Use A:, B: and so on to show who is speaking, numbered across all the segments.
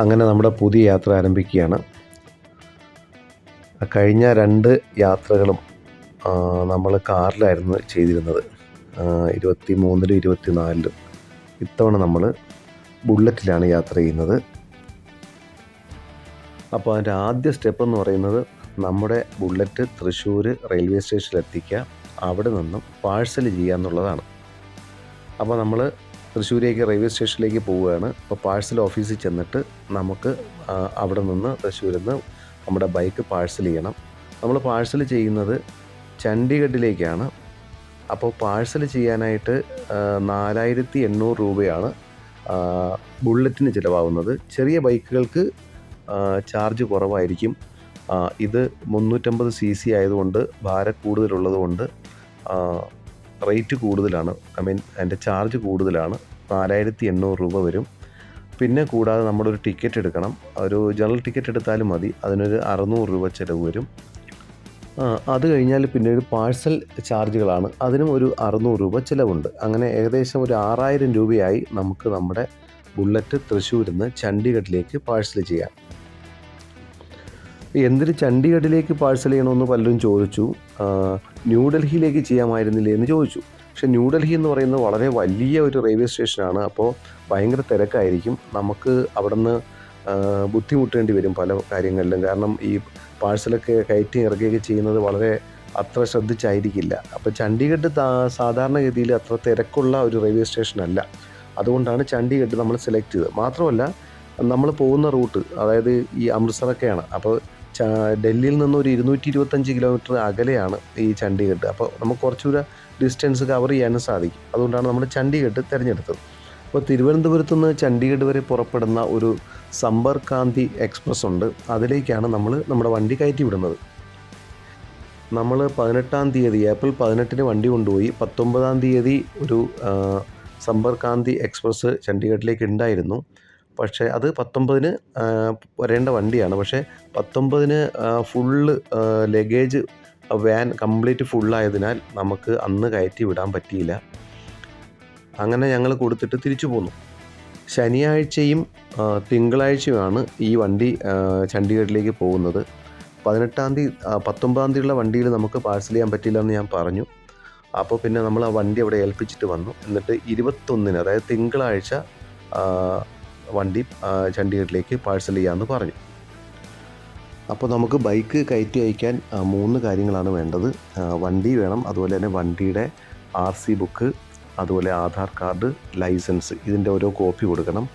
A: അങ്ങനെ നമ്മുടെ പുതിയ യാത്ര ആരംഭിക്കുകയാണ്. കഴിഞ്ഞ 2 യാത്രകളും നമ്മൾ കാറിലായിരുന്നു ചെയ്തിരുന്നത്, 23-ലും 24-ലും. ഇത്തവണ നമ്മൾ ബുള്ളറ്റിലാണ് യാത്ര ചെയ്യുന്നത്. അപ്പോൾ അതിൻ്റെ ആദ്യ സ്റ്റെപ്പ് എന്ന് പറയുന്നത് നമ്മുടെ ബുള്ളറ്റ് തൃശ്ശൂർ റെയിൽവേ സ്റ്റേഷനിൽ എത്തിക്കുക, അവിടെ നിന്നും പാഴ്സൽ ചെയ്യുക എന്നുള്ളതാണ്. അപ്പോൾ നമ്മൾ തൃശ്ശൂരേക്ക് റെയിൽവേ സ്റ്റേഷനിലേക്ക് പോവുകയാണ്. അപ്പോൾ പാഴ്സൽ ഓഫീസിൽ ചെന്നിട്ട് നമുക്ക് അവിടെ നിന്ന് തൃശ്ശൂരിൽ നിന്ന് നമ്മുടെ ബൈക്ക് പാഴ്സൽ ചെയ്യണം. നമ്മൾ പാഴ്സൽ ചെയ്യുന്നത് ചണ്ഡീഗഡിലേക്കാണ്. അപ്പോൾ പാഴ്സൽ ചെയ്യാനായിട്ട് 4800 രൂപയാണ് ബുള്ളറ്റിന് ചിലവാകുന്നത്. ചെറിയ ബൈക്കുകൾക്ക് ചാർജ് കുറവായിരിക്കും. ഇത് 350 cc ആയതുകൊണ്ട് ഭാരം കൂടുതലുള്ളത് കൊണ്ട് റേറ്റ് കൂടുതലാണ്. അതിൻ്റെ ചാർജ് കൂടുതലാണ്. 4800 രൂപ വരും. പിന്നെ കൂടാതെ നമ്മളൊരു ടിക്കറ്റ് എടുക്കണം. ഒരു ജനറൽ ടിക്കറ്റ് എടുത്താലും മതി, അതിനൊരു 600 രൂപ ചിലവ് വരും. അത് കഴിഞ്ഞാൽ പിന്നെ ഒരു പാഴ്സൽ ചാർജുകളാണ്, അതിനും ഒരു 600 രൂപ ചിലവുണ്ട്. അങ്ങനെ ഏകദേശം ഒരു 6000 രൂപയായി നമുക്ക് നമ്മുടെ ബുള്ളറ്റ് തൃശ്ശൂരിൽ നിന്ന് ചണ്ഡീഗഡിലേക്ക് പാഴ്സൽ ചെയ്യാം. എന്തിന് ചണ്ഡീഗഡിലേക്ക് പാഴ്സൽ ചെയ്യണമെന്ന് പലരും ചോദിച്ചു. ന്യൂഡൽഹിയിലേക്ക് ചെയ്യാമായിരുന്നില്ലേ എന്ന് ചോദിച്ചു. പക്ഷേ ന്യൂഡൽഹി എന്ന് പറയുന്നത് വളരെ വലിയ ഒരു റെയിൽവേ സ്റ്റേഷനാണ്. അപ്പോൾ ഭയങ്കര തിരക്കായിരിക്കും. നമുക്ക് അവിടെ നിന്ന് ബുദ്ധിമുട്ടേണ്ടി വരും പല കാര്യങ്ങളിലും. കാരണം ഈ പാഴ്സലൊക്കെ കയറ്റി ഇറക്കുകയൊക്കെ ചെയ്യുന്നത് വളരെ അത്ര ശ്രദ്ധിച്ചായിരിക്കില്ല. അപ്പോൾ ചണ്ഡീഗഡ് സാധാരണഗതിയിൽ അത്ര തിരക്കുള്ള ഒരു റെയിൽവേ സ്റ്റേഷനല്ല. അതുകൊണ്ടാണ് ചണ്ഡീഗഡ് നമ്മൾ സെലക്ട് ചെയ്തത്. മാത്രമല്ല നമ്മൾ പോകുന്ന റൂട്ട്, അതായത് ഈ അമൃത്സറൊക്കെയാണ്. അപ്പോൾ ഡൽഹിയിൽ നിന്ന് ഒരു 225 കിലോമീറ്റർ അകലെയാണ് ഈ ചണ്ഡീഗഡ്. അപ്പോൾ നമുക്ക് കുറച്ചുകൂടെ ഡിസ്റ്റൻസ് കവർ ചെയ്യാനും സാധിക്കും. അതുകൊണ്ടാണ് നമ്മൾ ചണ്ഡീഗഡ് തിരഞ്ഞെടുത്തത്. അപ്പോൾ തിരുവനന്തപുരത്ത് നിന്ന് ചണ്ഡീഗഡ് വരെ പുറപ്പെടുന്ന ഒരു സമ്പർക്ക് ക്രാന്തി എക്സ്പ്രസ് ഉണ്ട്. അതിലേക്കാണ് നമ്മൾ നമ്മുടെ വണ്ടി കയറ്റി വിടുന്നത്. നമ്മൾ 18-ാം തീയതി ഏപ്രിൽ 18-ന് വണ്ടി കൊണ്ടുപോയി. 19-ാം തീയതി ഒരു സമ്പർക്ക് ക്രാന്തി എക്സ്പ്രസ് ചണ്ഡീഗഡിലേക്ക് ഉണ്ടായിരുന്നു. പക്ഷേ അത് 19-ന് വരേണ്ട വണ്ടിയാണ്. പക്ഷേ 19-ന് ഫുള്ള് ലഗേജ് വാൻ കംപ്ലീറ്റ് ഫുള്ളായതിനാൽ നമുക്ക് അന്ന് കയറ്റി വിടാൻ പറ്റിയില്ല. അങ്ങനെ ഞങ്ങൾ കൊടുത്തിട്ട് തിരിച്ചു പോന്നു. ശനിയാഴ്ചയും തിങ്കളാഴ്ചയുമാണ് ഈ വണ്ടി ചണ്ഡീഗഡിലേക്ക് പോകുന്നത്. 19-ാം തീയതി 19-ാം തീയതിയുള്ള വണ്ടിയിൽ നമുക്ക് പാഴ്സൽ ചെയ്യാൻ പറ്റില്ല എന്ന് ഞാൻ പറഞ്ഞു. അപ്പോൾ പിന്നെ നമ്മൾ ആ വണ്ടി അവിടെ ഏൽപ്പിച്ചിട്ട് വന്നു. എന്നിട്ട് 21-ന്, അതായത് തിങ്കളാഴ്ച വണ്ടി ചണ്ഡീഗഡിലേക്ക് പാഴ്സൽ ചെയ്യാമെന്ന് പറഞ്ഞു. അപ്പോൾ നമുക്ക് ബൈക്ക് കയറ്റി അയക്കാൻ 3 കാര്യങ്ങളാണ് വേണ്ടത്. വണ്ടി വേണം, അതുപോലെ തന്നെ വണ്ടിയുടെ RC ബുക്ക്, അതുപോലെ ആധാർ കാർഡ്, ലൈസൻസ്, ഇതിൻ്റെ ഓരോ കോപ്പി കൊടുക്കണം.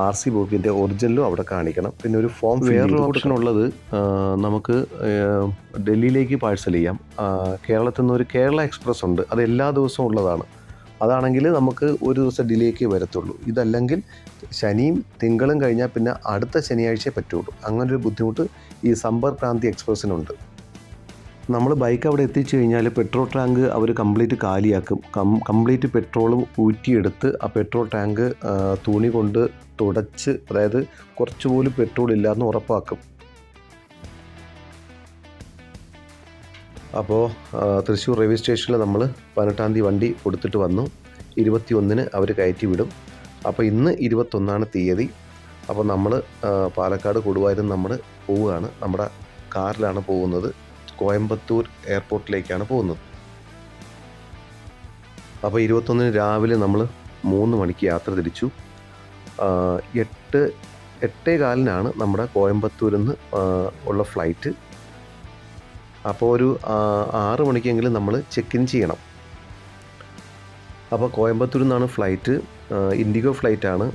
A: RC ബുക്കിൻ്റെ ഒറിജിനലും അവിടെ കാണിക്കണം. പിന്നെ ഒരു ഫോം. വേറൊരു ഓപ്ഷൻ ഉള്ളത്, നമുക്ക് ഡൽഹിയിലേക്ക് പാഴ്സൽ ചെയ്യാം. കേരളത്തിൽ നിന്ന് ഒരു കേരള എക്സ്പ്രസ് ഉണ്ട്, അത് എല്ലാ ദിവസവും ഉള്ളതാണ്. അതാണെങ്കിൽ നമുക്ക് ഒരു ദിവസം ഡിലേക്ക് വരത്തുള്ളൂ. ഇതല്ലെങ്കിൽ ശനിയും തിങ്കളും കഴിഞ്ഞാൽ പിന്നെ അടുത്ത ശനിയാഴ്ചയെ പറ്റുള്ളൂ. അങ്ങനൊരു ബുദ്ധിമുട്ട് ഈ സമ്പർക്ക് ക്രാന്തി എക്സ്പ്രസ്സിനുണ്ട്. നമ്മൾ ബൈക്ക് അവിടെ എത്തിച്ചു കഴിഞ്ഞാൽ പെട്രോൾ ടാങ്ക് അവർ കംപ്ലീറ്റ് കാലിയാക്കും. കംപ്ലീറ്റ് പെട്രോളും ഊറ്റിയെടുത്ത് ആ പെട്രോൾ ടാങ്ക് തുണി കൊണ്ട് തുടച്ച്, അതായത് കുറച്ചുപോലും പെട്രോൾ ഇല്ലയെന്ന് ഉറപ്പാക്കും. അപ്പോൾ തൃശ്ശൂർ റെയിൽവേ സ്റ്റേഷനിൽ നമ്മൾ 18-ാം തീയതി വണ്ടി കൊടുത്തിട്ട് വന്നു. 21-ന് അവർ കയറ്റി വിടും. അപ്പോൾ ഇന്ന് 21-ാണ് തീയതി. അപ്പോൾ നമ്മൾ പാലക്കാട് കൊടുവായൂരിൽ നമ്മൾ പോവുകയാണ്. നമ്മുടെ കാറിലാണ് പോകുന്നത്. കോയമ്പത്തൂർ എയർപോർട്ടിലേക്കാണ് പോകുന്നത്. അപ്പോൾ 21-ന് രാവിലെ നമ്മൾ 3 മണിക്ക് യാത്ര തിരിച്ചു. 8:15-നാണ് നമ്മുടെ കോയമ്പത്തൂരിൽ നിന്ന് ഉള്ള ഫ്ലൈറ്റ്. അപ്പോൾ ഒരു 6 മണിക്കെങ്കിലും നമ്മൾ ചെക്ക് ഇൻ ചെയ്യണം. അപ്പോൾ കോയമ്പത്തൂരിൽ നിന്നാണ് ഫ്ലൈറ്റ്. ഇൻഡിഗോ ഫ്ലൈറ്റാണ്.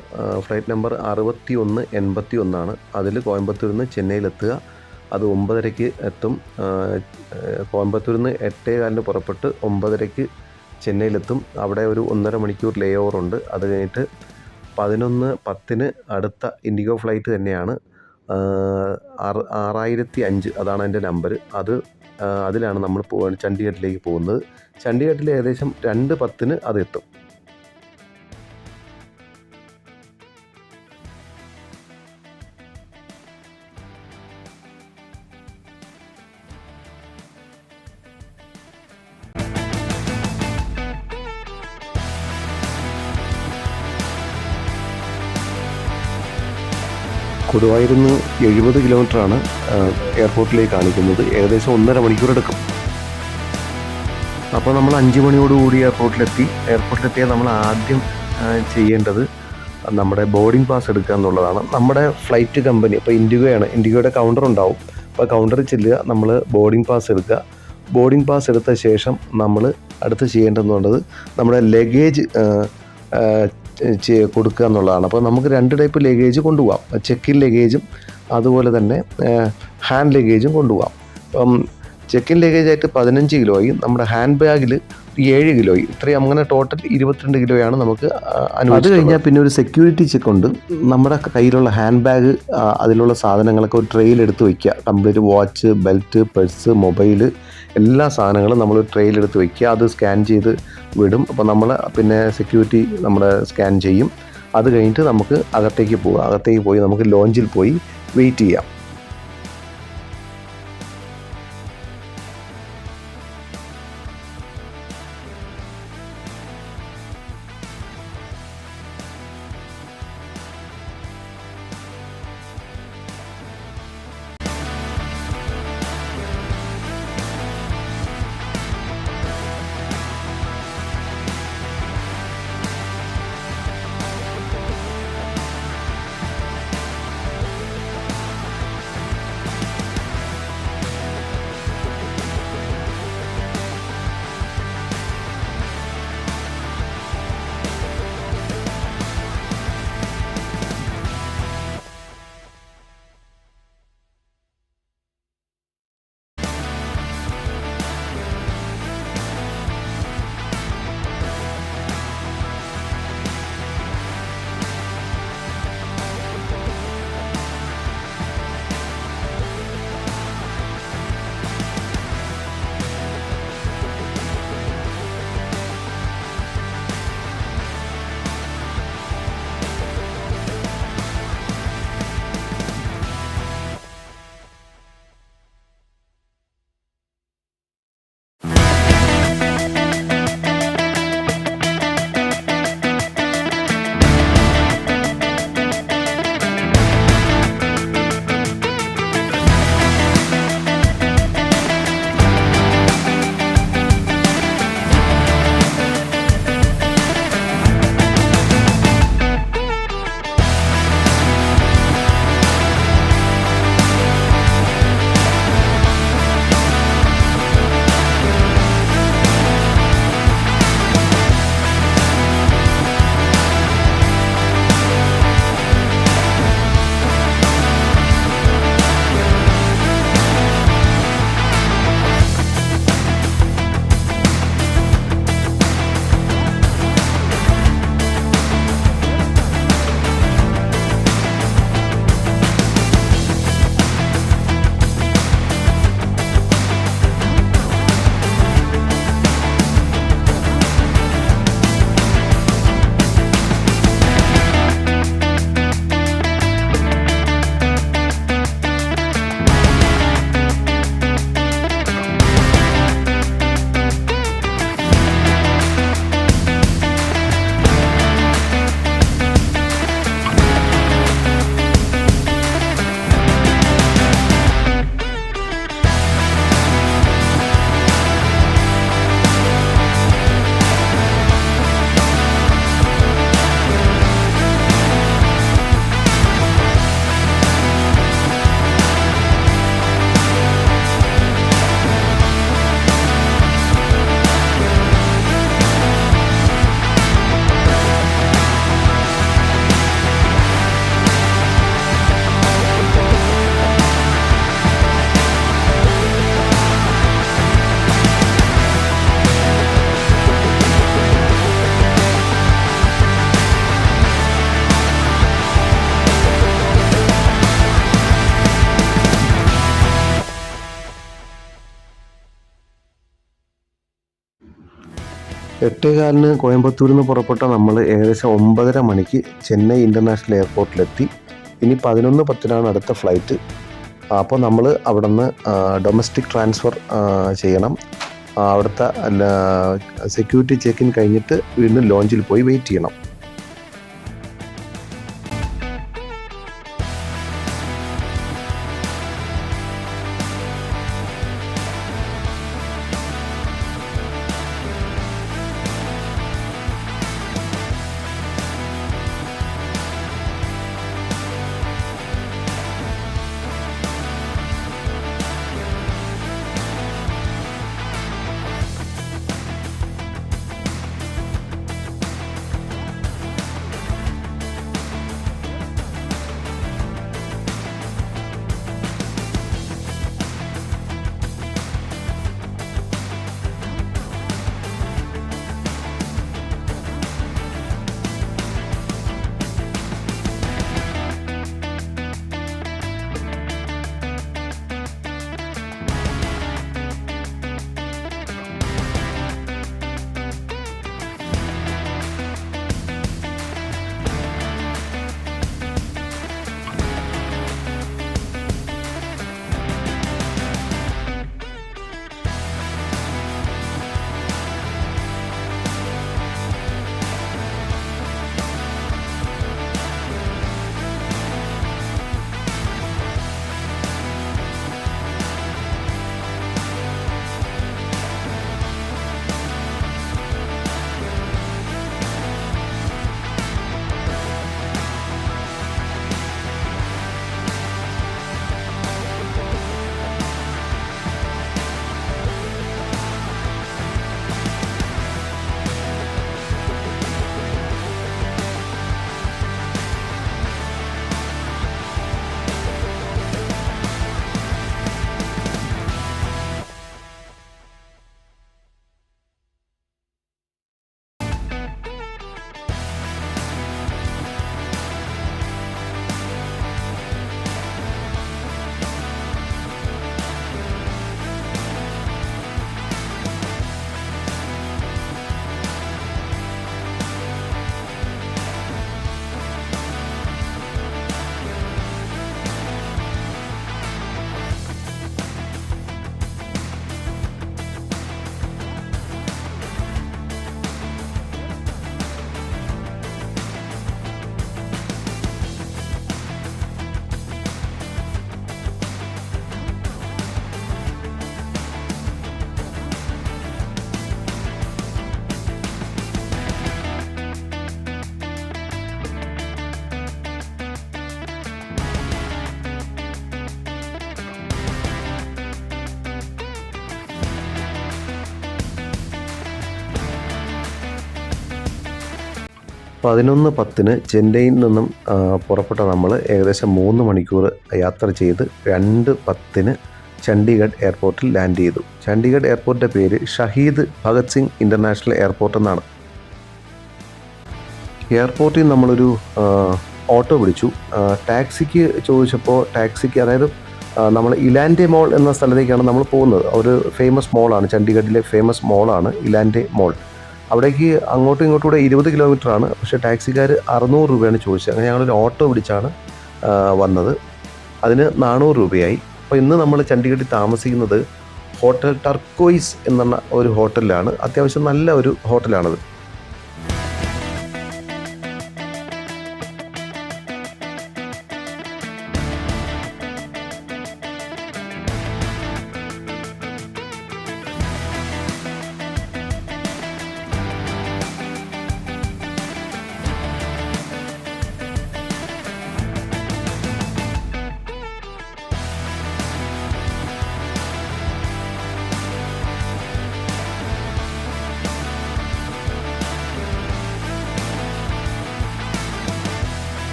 A: ഫ്ലൈറ്റ് നമ്പർ 6181 അതിൽ കോയമ്പത്തൂരിൽ നിന്ന് ചെന്നൈയിലെത്തുക. അത് 9:30-ക്ക് എത്തും. കോയമ്പത്തൂരിൽ നിന്ന് 8:15-ന് പുറപ്പെട്ട് 9:30-ക്ക് ചെന്നൈയിലെത്തും. അവിടെ ഒരു 1.5 മണിക്കൂർ ലേ ഓവറുണ്ട്. അത് കഴിഞ്ഞിട്ട് 11:10-ന് അടുത്ത ഇൻഡിഗോ ഫ്ലൈറ്റ് തന്നെയാണ്. 6005 അതാണ് അതിൻ്റെ നമ്പർ. അതിലാണ് നമ്മൾ ചണ്ഡീഗഡിലേക്ക് പോകുന്നത്. ചണ്ഡീഗഡിൽ ഏകദേശം 2:10-ന് അതെത്തും. കൊടുവായൂരിൽ നിന്ന് 70 കിലോമീറ്ററാണ് എയർപോർട്ടിലേക്ക് കാണിക്കുന്നത്. ഏകദേശം 1.5 മണിക്കൂർ എടുക്കും. അപ്പോൾ നമ്മൾ 5 മണിയോടുകൂടി എയർപോർട്ടിലെത്തിയാൽ നമ്മൾ ആദ്യം ചെയ്യേണ്ടത് നമ്മുടെ ബോർഡിംഗ് പാസ് എടുക്കുക എന്നുള്ളതാണ്. നമ്മുടെ ഫ്ലൈറ്റ് കമ്പനി ഇപ്പോൾ ഇൻഡിഗോയുടെ കൗണ്ടർ ഉണ്ടാവും. അപ്പോൾ കൗണ്ടറിൽ ചെല്ലുക, നമ്മൾ ബോർഡിംഗ് പാസ് എടുക്കുക. ബോർഡിംഗ് പാസ് എടുത്ത ശേഷം നമ്മൾ അടുത്ത് ചെയ്യേണ്ടതെന്നുള്ളത് നമ്മുടെ ലഗേജ് കൊടുക്കുക എന്നുള്ളതാണ്. അപ്പോൾ നമുക്ക് 2 ടൈപ്പ് ലഗേജ് കൊണ്ടുപോകാം. ചെക്ക് ഇൻ ലഗേജും അതുപോലെ തന്നെ ഹാൻഡ് ലഗേജും കൊണ്ടുപോകാം. അപ്പം ചെക്ക് ഇൻ ലഗേജായിട്ട് 15 കിലോയും നമ്മുടെ ഹാൻഡ് ബാഗിൽ 7 കിലോയും, ഇത്രയും അങ്ങനെ ടോട്ടൽ 22 കിലോയാണ് നമുക്ക് അനുവദിച്ചത്. അത് കഴിഞ്ഞാൽ പിന്നെ ഒരു സെക്യൂരിറ്റി ചെക്ക് ഉണ്ട്. നമ്മുടെ കയ്യിലുള്ള ഹാൻഡ് ബാഗ്, അതിലുള്ള സാധനങ്ങളൊക്കെ ഒരു ട്രെയിൽ എടുത്ത് വയ്ക്കുക. Complete watch, belt, purse, mobile, എല്ലാ സാധനങ്ങളും നമ്മൾ ട്രെയിലെടുത്ത് വയ്ക്കുക. അത് സ്കാൻ ചെയ്ത് വിടും. അപ്പോൾ നമ്മൾ പിന്നെ സെക്യൂരിറ്റി നമ്മുടെ സ്കാൻ ചെയ്യും. അത് കഴിഞ്ഞിട്ട് നമുക്ക് അകത്തേക്ക് പോയി നമുക്ക് ലോഞ്ചിൽ പോയി വെയിറ്റ് ചെയ്യാം. എട്ടേകാലിന് കോയമ്പത്തൂരിൽ നിന്ന് പുറപ്പെട്ട നമ്മൾ ഏകദേശം 9:30 മണിക്ക് ചെന്നൈ ഇൻ്റർനാഷണൽ എയർപോർട്ടിലെത്തി. ഇനി 11:10 അടുത്ത ഫ്ലൈറ്റ്. അപ്പോൾ നമ്മൾ അവിടെ നിന്ന് ഡൊമസ്റ്റിക് ട്രാൻസ്ഫർ ചെയ്യണം. അവിടുത്തെ സെക്യൂരിറ്റി ചെക്ക് ഇൻ കഴിഞ്ഞിട്ട് വീണ്ടും ലോഞ്ചിൽ പോയി വെയിറ്റ് ചെയ്യണം. 11:10 ചെന്നൈയിൽ നിന്നും പുറപ്പെട്ട നമ്മൾ ഏകദേശം 3 മണിക്കൂർ യാത്ര ചെയ്ത് 2:10 ചണ്ഡീഗഡ് എയർപോർട്ടിൽ ലാൻഡ് ചെയ്തു. ചണ്ഡീഗഡ് എയർപോർട്ടിൻ്റെ പേര് ഷഹീദ് ഭഗത് സിംഗ് ഇൻ്റർനാഷണൽ എയർപോർട്ട് എന്നാണ്. എയർപോർട്ടിൽ നമ്മളൊരു ഓട്ടോ പിടിച്ചു. ടാക്സിക്ക് ചോദിച്ചപ്പോൾ ടാക്സിക്ക്, അതായത് നമ്മൾ ഇലാൻഡെ മോൾ എന്ന സ്ഥലത്തേക്കാണ് നമ്മൾ പോകുന്നത്. ഒരു ഫേമസ് മോളാണ്, ചണ്ഡീഗഡിലെ ഫേമസ് മോളാണ് ഇലാൻഡെ മോൾ. അവിടേക്ക് അങ്ങോട്ടും ഇങ്ങോട്ടും കൂടെ 20 കിലോമീറ്ററാണ്. പക്ഷേ ടാക്സിക്കാർ 600 രൂപയാണ് ചോദിച്ചത്. അങ്ങനെ ഞങ്ങളൊരു ഓട്ടോ പിടിച്ചാണ് വന്നത്. അതിന് 400 രൂപയായി. അപ്പോൾ ഇന്ന് നമ്മൾ ചണ്ഡീഗഡിൽ താമസിക്കുന്നത് ഹോട്ടൽ ടർക്കോയിസ് എന്ന ഒരു ഹോട്ടലിലാണ്. അത്യാവശ്യം നല്ല ഒരു ഹോട്ടലാണത്.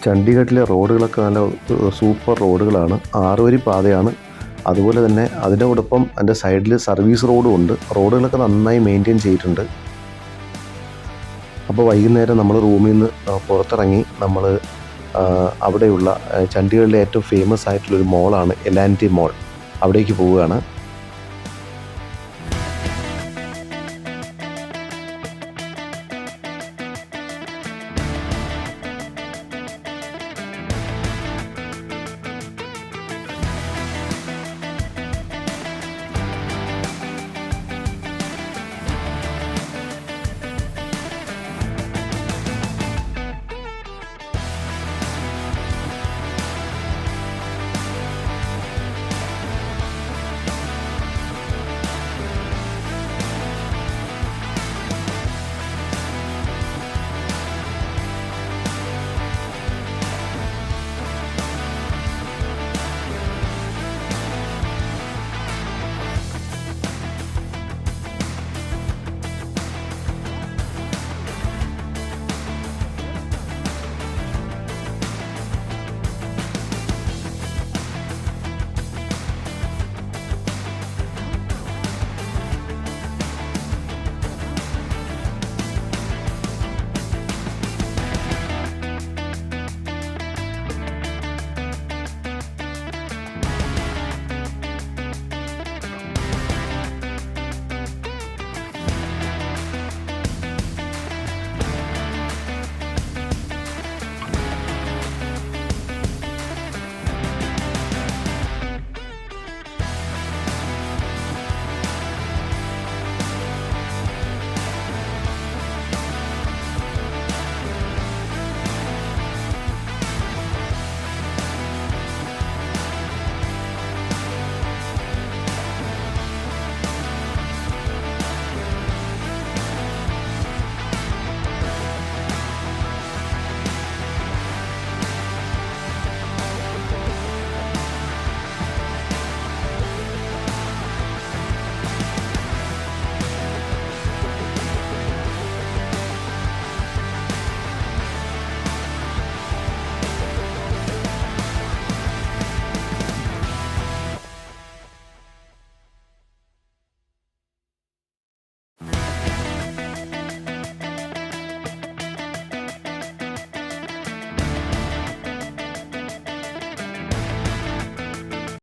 A: ചണ്ഡീഗഡിലെ റോഡുകളൊക്കെ നല്ല സൂപ്പർ റോഡുകളാണ്. 6 വരി പാതയാണ്. അതുപോലെ തന്നെ അതിനോടൊപ്പം അതിൻ്റെ സൈഡിൽ സർവീസ് റോഡും ഉണ്ട്. റോഡുകളൊക്കെ നന്നായി മെയിൻറ്റെയിൻ ചെയ്തിട്ടുണ്ട്. അപ്പോൾ വൈകുന്നേരം നമ്മൾ റൂമിൽ നിന്ന് പുറത്തിറങ്ങി നമ്മൾ അവിടെയുള്ള ചണ്ഡീഗഡിലെ ഏറ്റവും ഫേമസ് ആയിട്ടുള്ളൊരു മോളാണ് എലാൻഡെ മോൾ, അവിടേക്ക് പോവുകയാണ്.